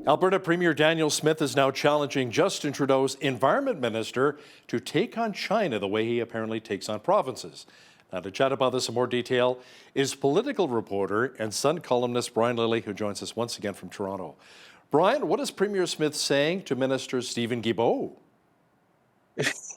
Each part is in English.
Alberta Premier Daniel Smith is now challenging Justin Trudeau's Environment Minister to take on China the way he apparently takes on provinces. Now, to chat about this in more detail is political reporter and Sun columnist Brian Lilley, who joins us once again from Toronto. Brian, what is Premier Smith saying to Minister Stephen Guilbeault?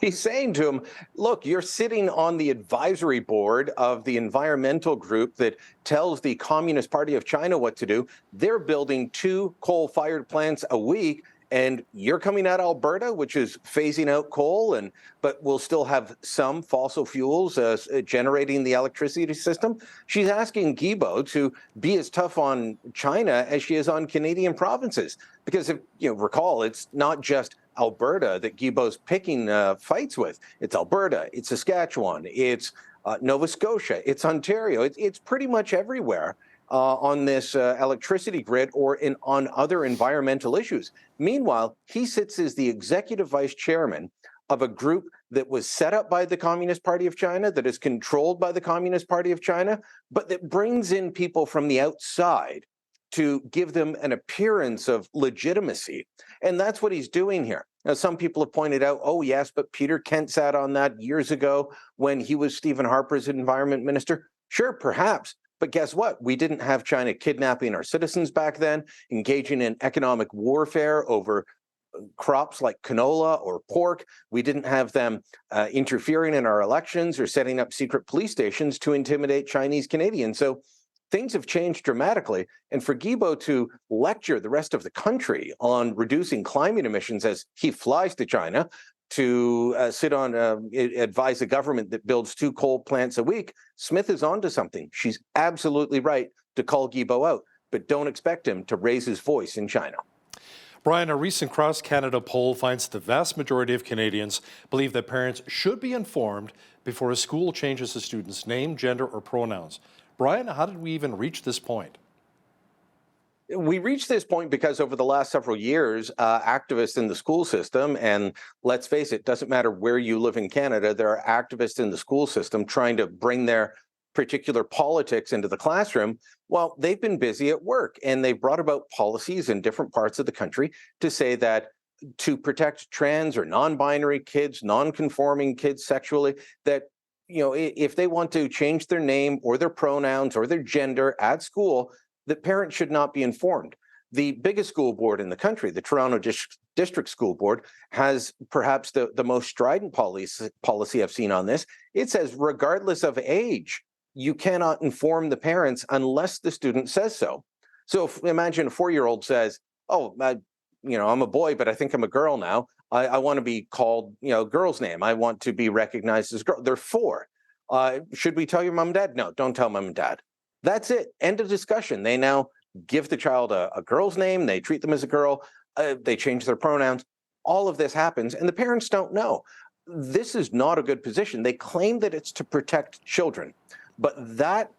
He's saying to him, look, you're sitting on the advisory board of the environmental group that tells the Communist Party of China what to do. They're building 2 coal-fired plants a week, and you're coming at Alberta, which is phasing out coal, but will still have some fossil fuels generating the electricity system. She's asking Guilbeault to be as tough on China as she is on Canadian provinces. Because if you recall, it's not just Alberta that Guilbeault's picking fights with. It's Alberta, it's Saskatchewan, it's Nova Scotia, it's Ontario. It's pretty much everywhere on this electricity grid or on other environmental issues. Meanwhile, he sits as the executive vice chairman of a group that was set up by the Communist Party of China, that is controlled by the Communist Party of China, but that brings in people from the outside to give them an appearance of legitimacy. And that's what he's doing here. Now, some people have pointed out, oh, yes, but Peter Kent sat on that years ago when he was Stephen Harper's environment minister. Sure, perhaps. But guess what? We didn't have China kidnapping our citizens back then, engaging in economic warfare over crops like canola or pork. We didn't have them interfering in our elections or setting up secret police stations to intimidate Chinese Canadians. So things have changed dramatically. And for Guilbeault to lecture the rest of the country on reducing climate emissions as he flies to China to advise a government that builds 2 coal plants a week, Smith is onto something. She's absolutely right to call Guilbeault out, but don't expect him to raise his voice in China. Brian, a recent cross-Canada poll finds the vast majority of Canadians believe that parents should be informed before a school changes a student's name, gender, or pronouns. Brian, how did we even reach this point? We reached this point because over the last several years, activists in the school system, and let's face it, doesn't matter where you live in Canada, there are activists in the school system trying to bring their particular politics into the classroom. Well, they've been busy at work, and they've brought about policies in different parts of the country to say that to protect trans or non-binary kids, non-conforming kids sexually, that if they want to change their name or their pronouns or their gender at school, that parents should not be informed. The biggest school board in the country, the Toronto District School Board, has perhaps the most strident policy I've seen on this. It says, regardless of age, you cannot inform the parents unless the student says so. So imagine a 4-year-old says, oh, I'm a boy, but I think I'm a girl now. I want to be called, girl's name. I want to be recognized as a girl. They're 4. Should we tell your mom and dad? No, don't tell mom and dad. That's it. End of discussion. They now give the child a girl's name. They treat them as a girl. They change their pronouns. All of this happens, and the parents don't know. This is not a good position. They claim that it's to protect children, but that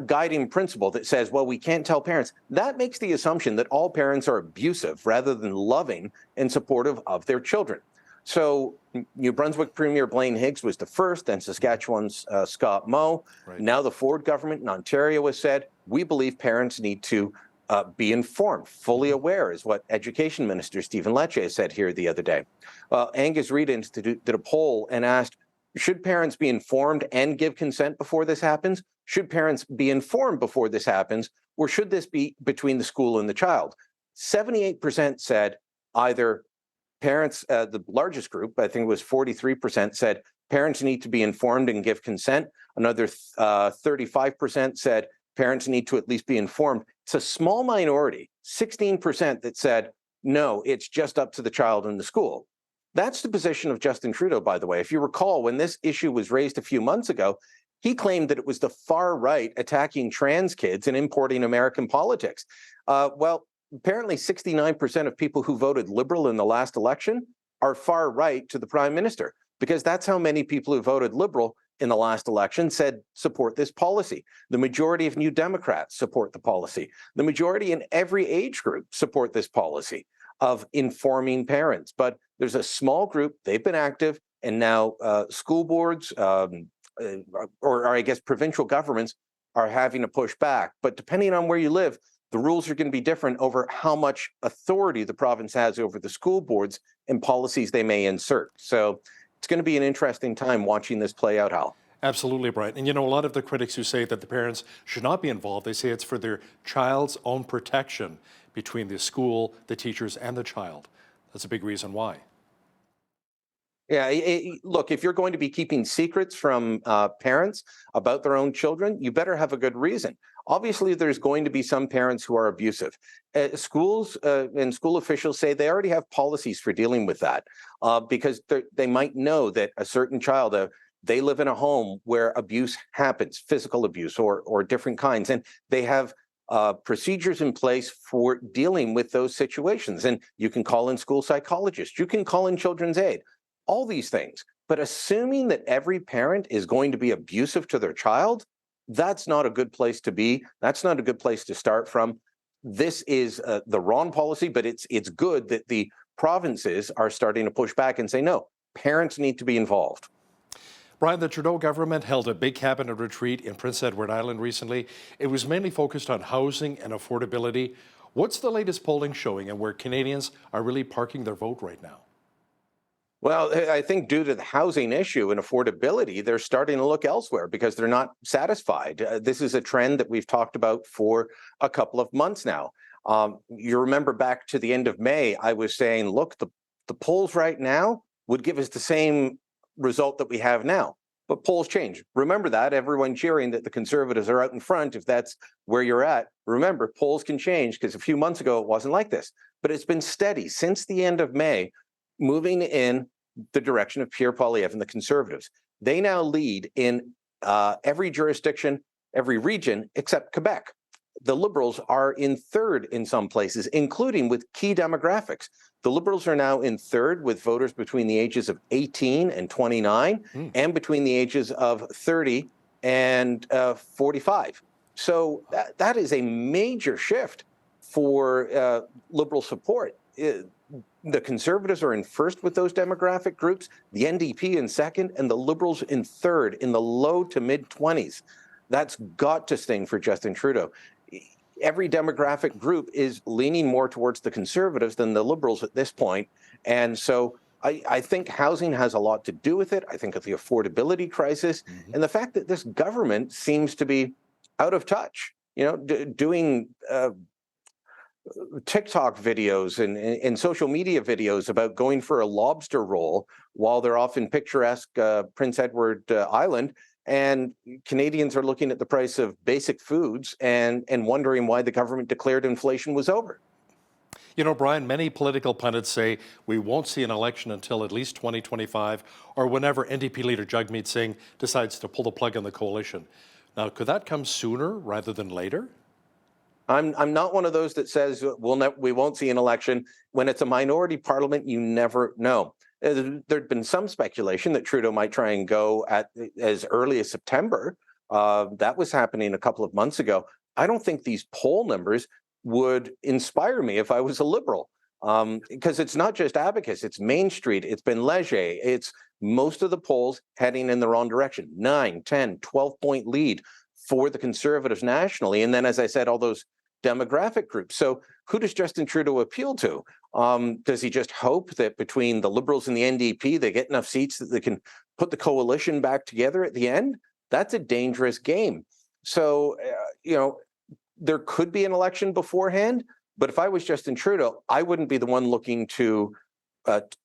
guiding principle that says, well, we can't tell parents, that makes the assumption that all parents are abusive rather than loving and supportive of their children. So New Brunswick Premier Blaine Higgs was the first, then Saskatchewan's Scott Moe. Right. Now the Ford government in Ontario has said, we believe parents need to be informed, fully aware, is what Education Minister Stephen Lecce said here the other day. Angus Reid Institute did a poll and asked, should parents be informed and give consent before this happens? Should parents be informed before this happens? Or should this be between the school and the child? 78% said either parents, the largest group, I think it was 43%, said parents need to be informed and give consent. Another 35% said parents need to at least be informed. It's a small minority, 16%, that said, no, it's just up to the child and the school. That's the position of Justin Trudeau, by the way. If you recall, when this issue was raised a few months ago, he claimed that it was the far right attacking trans kids and importing American politics. Well, apparently 69% of people who voted Liberal in the last election are far right to the Prime Minister, because that's how many people who voted Liberal in the last election said support this policy. The majority of New Democrats support the policy. The majority in every age group support this policy of informing parents. But there's a small group, they've been active, and now school boards, or I guess provincial governments, are having to push back. But depending on where you live, the rules are going to be different over how much authority the province has over the school boards and policies they may insert. So it's going to be an interesting time watching this play out, Hal. Absolutely, Brian. And you know, a lot of the critics who say that the parents should not be involved, they say it's for their child's own protection between the school, the teachers, and the child. That's a big reason why. Yeah, look, if you're going to be keeping secrets from parents about their own children, you better have a good reason. Obviously, there's going to be some parents who are abusive. Schools and school officials say they already have policies for dealing with that because they might know that a certain child, they live in a home where abuse happens, physical abuse or different kinds, and they have procedures in place for dealing with those situations. And you can call in school psychologists, you can call in children's aid, all these things. But assuming that every parent is going to be abusive to their child, that's not a good place to be. That's not a good place to start from. This is the wrong policy, but it's good that the provinces are starting to push back and say, no, parents need to be involved. Brian, the Trudeau government held a big cabinet retreat in Prince Edward Island recently. It was mainly focused on housing and affordability. What's the latest polling showing and where Canadians are really parking their vote right now? Well, I think due to the housing issue and affordability, they're starting to look elsewhere because they're not satisfied. This is a trend that we've talked about for a couple of months now. You remember back to the end of May, I was saying, look, the polls right now would give us the same result that we have now. But polls change. Remember that. Everyone cheering that the Conservatives are out in front. If that's where you're at, remember, polls can change because a few months ago it wasn't like this. But it's been steady since the end of May, moving in the direction of Pierre Poilievre and the Conservatives. They now lead in every jurisdiction, every region except Quebec. The Liberals are in third in some places, including with key demographics. The Liberals are now in third with voters between the ages of 18 and 29 and between the ages of 30 and 45. So that is a major shift for Liberal support. The Conservatives are in first with those demographic groups, the NDP in second, and the Liberals in third in the low to mid-20s. That's got to sting for Justin Trudeau. Every demographic group is leaning more towards the Conservatives than the Liberals at this point. And so I think housing has a lot to do with it. I think of the affordability crisis and the fact that this government seems to be out of touch, doing TikTok videos and social media videos about going for a lobster roll while they're off in picturesque Prince Edward Island. And Canadians are looking at the price of basic foods and wondering why the government declared inflation was over. You know, Brian, many political pundits say we won't see an election until at least 2025 or whenever NDP leader Jagmeet Singh decides to pull the plug on the coalition. Now, could that come sooner rather than later? I'm not one of those that says we won't see an election. When it's a minority parliament, you never know. There'd been some speculation that Trudeau might try and go at as early as September. That was happening a couple of months ago. I don't think these poll numbers would inspire me if I was a Liberal, because it's not just Abacus, it's Main Street, it's Ben Leger, it's most of the polls heading in the wrong direction. 9, 10, 12-point lead for the Conservatives nationally. And then, as I said, all those demographic groups. So who does Justin Trudeau appeal to? Does he just hope that between the Liberals and the NDP, they get enough seats that they can put the coalition back together at the end? That's a dangerous game. So, there could be an election beforehand, but if I was Justin Trudeau, I wouldn't be the one looking to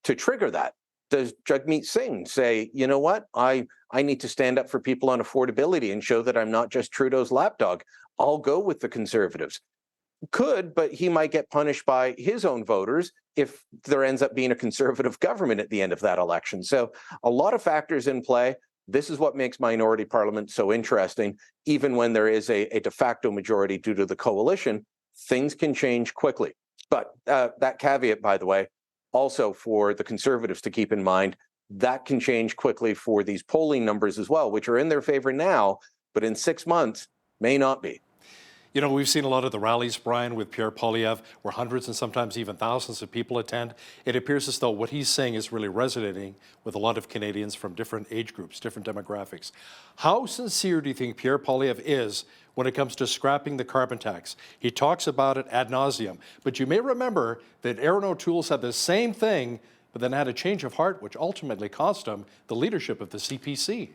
trigger that. Does Jagmeet Singh say, you know what, I need to stand up for people on affordability and show that I'm not just Trudeau's lapdog. I'll go with the Conservatives. Could, but he might get punished by his own voters if there ends up being a Conservative government at the end of that election. So a lot of factors in play. This is what makes minority parliament so interesting. Even when there is a de facto majority due to the coalition, things can change quickly. But that caveat, by the way, also for the Conservatives to keep in mind, that can change quickly for these polling numbers as well, which are in their favor now, but in 6 months may not be. You know, we've seen a lot of the rallies, Brian, with Pierre Poilievre, where hundreds and sometimes even thousands of people attend. It appears as though what he's saying is really resonating with a lot of Canadians from different age groups, different demographics. How sincere do you think Pierre Poilievre is when it comes to scrapping the carbon tax? He talks about it ad nauseum, but you may remember that Erin O'Toole said the same thing, but then had a change of heart, which ultimately cost him the leadership of the CPC.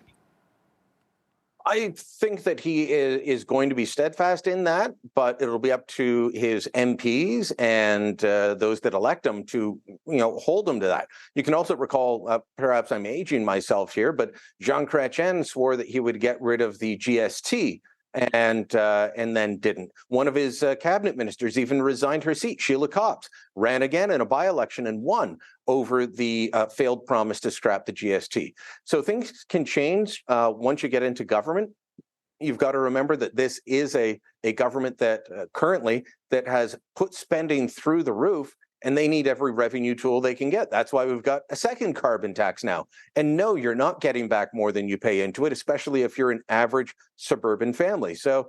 I think that he is going to be steadfast in that, but it'll be up to his MPs and those that elect him to, hold him to that. You can also recall, perhaps I'm aging myself here, but Jean Chrétien swore that he would get rid of the GST and then didn't. One of his cabinet ministers even resigned her seat. Sheila Copps ran again in a by-election and won over the failed promise to scrap the GST. So things can change once you get into government. You've got to remember that this is a government that currently that has put spending through the roof, and they need every revenue tool they can get. That's why we've got a second carbon tax now. And no, you're not getting back more than you pay into it, especially if you're an average suburban family. So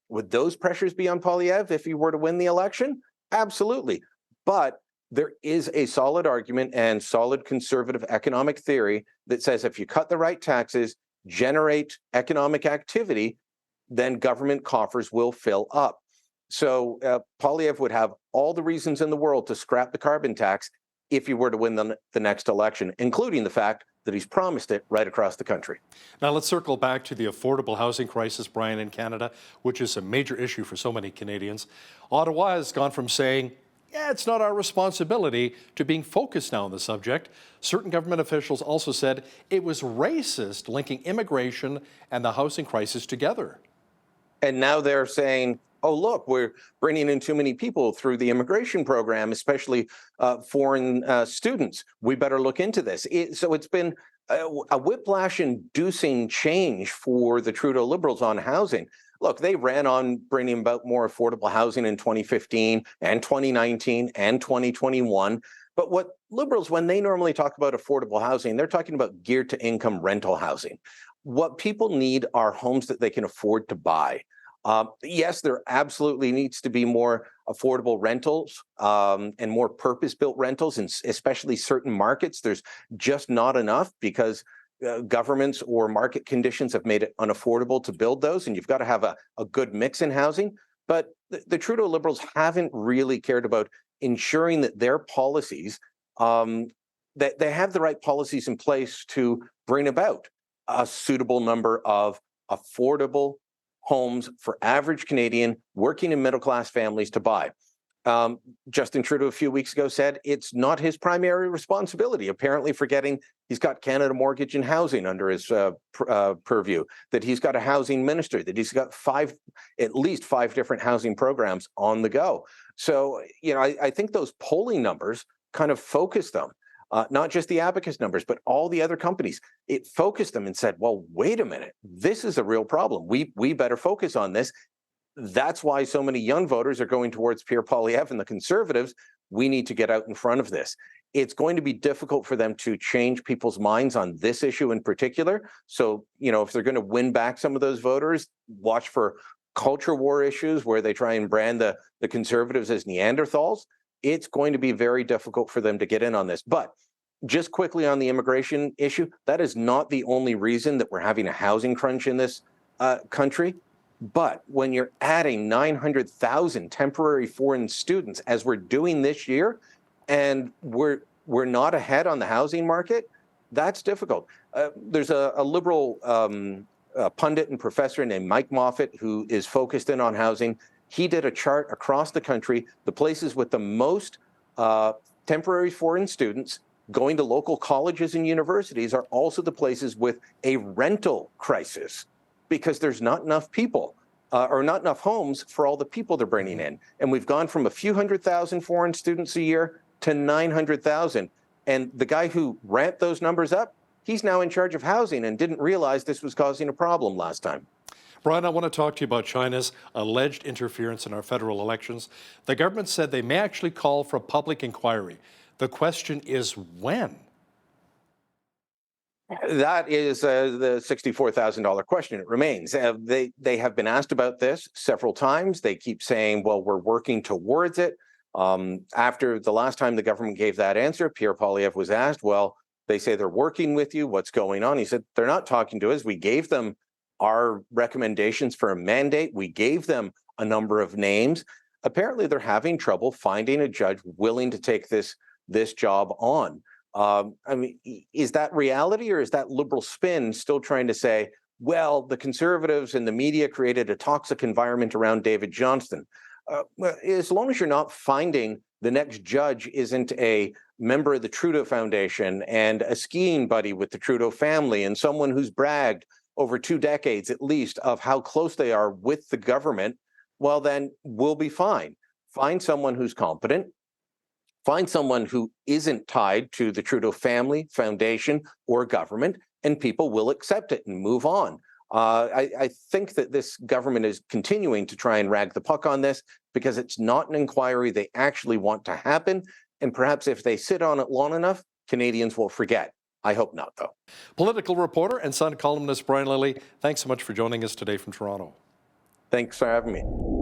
would those pressures be on Poilievre if he were to win the election? Absolutely. But there is a solid argument and solid conservative economic theory that says if you cut the right taxes, generate economic activity, then government coffers will fill up. So Poilievre would have all the reasons in the world to scrap the carbon tax if he were to win the next election, including the fact that he's promised it right across the country. Now let's circle back to the affordable housing crisis, Brian, in Canada, which is a major issue for so many Canadians. Ottawa has gone from saying, yeah, it's not our responsibility, to being focused now on the subject. Certain government officials also said it was racist linking immigration and the housing crisis together. And now they're saying, oh, look, we're bringing in too many people through the immigration program, especially foreign students. We better look into this. So it's been a whiplash-inducing change for the Trudeau Liberals on housing. Look, they ran on bringing about more affordable housing in 2015 and 2019 and 2021. But what Liberals, when they normally talk about affordable housing, they're talking about geared to income rental housing. What people need are homes that they can afford to buy. Yes, there absolutely needs to be more affordable rentals and more purpose-built rentals, and especially certain markets. There's just not enough because governments or market conditions have made it unaffordable to build those, and you've got to have a good mix in housing. But the Trudeau Liberals haven't really cared about ensuring that their policies, that they have the right policies in place to bring about a suitable number of affordable homes for average Canadian working and middle-class families to buy. Justin Trudeau a few weeks ago said it's not his primary responsibility, apparently forgetting he's got Canada Mortgage and Housing under his purview, that he's got a housing minister, that he's got at least five different housing programs on the go. So, I think those polling numbers kind of focused them. Not just the Abacus numbers, but all the other companies. It focused them and said, well, wait a minute, this is a real problem. We better focus on this. That's why so many young voters are going towards Pierre Poilievre and the Conservatives. We need to get out in front of this. It's going to be difficult for them to change people's minds on this issue in particular. So, if they're going to win back some of those voters, watch for culture war issues where they try and brand the Conservatives as Neanderthals. It's going to be very difficult for them to get in on this. But just quickly on the immigration issue, that is not the only reason that we're having a housing crunch in this country. But when you're adding 900,000 temporary foreign students, as we're doing this year, and we're not ahead on the housing market, that's difficult. There's a Liberal pundit and professor named Mike Moffat who is focused in on housing. He did a chart across the country, the places with the most temporary foreign students going to local colleges and universities are also the places with a rental crisis, because there's not enough people or not enough homes for all the people they're bringing in. And we've gone from a few 100,000 foreign students a year to 900,000. And the guy who ramped those numbers up, he's now in charge of housing and didn't realize this was causing a problem last time. Brian, I want to talk to you about China's alleged interference in our federal elections. The government said they may actually call for a public inquiry. The question is when? That is the $64,000 question. It remains. They have been asked about this several times. They keep saying, well, we're working towards it. After the last time the government gave that answer, Pierre Poilievre was asked, well, they say they're working with you. What's going on? He said, they're not talking to us. We gave them our recommendations for a mandate. We gave them a number of names. Apparently, they're having trouble finding a judge willing to take this job on. I mean, is that reality, or is that liberal spin still trying to say, well, the Conservatives and the media created a toxic environment around David Johnston? Well, as long as you're not finding the next judge isn't a member of the Trudeau Foundation and a skiing buddy with the Trudeau family and someone who's bragged over 2 decades at least of how close they are with the government, well, then we'll be fine. Find someone who's competent. Find someone who isn't tied to the Trudeau family, foundation, or government, and people will accept it and move on. I think that this government is continuing to try and rag the puck on this because it's not an inquiry they actually want to happen. And perhaps if they sit on it long enough, Canadians will forget. I hope not, though. Political reporter and Sun columnist Brian Lilley, thanks so much for joining us today from Toronto. Thanks for having me.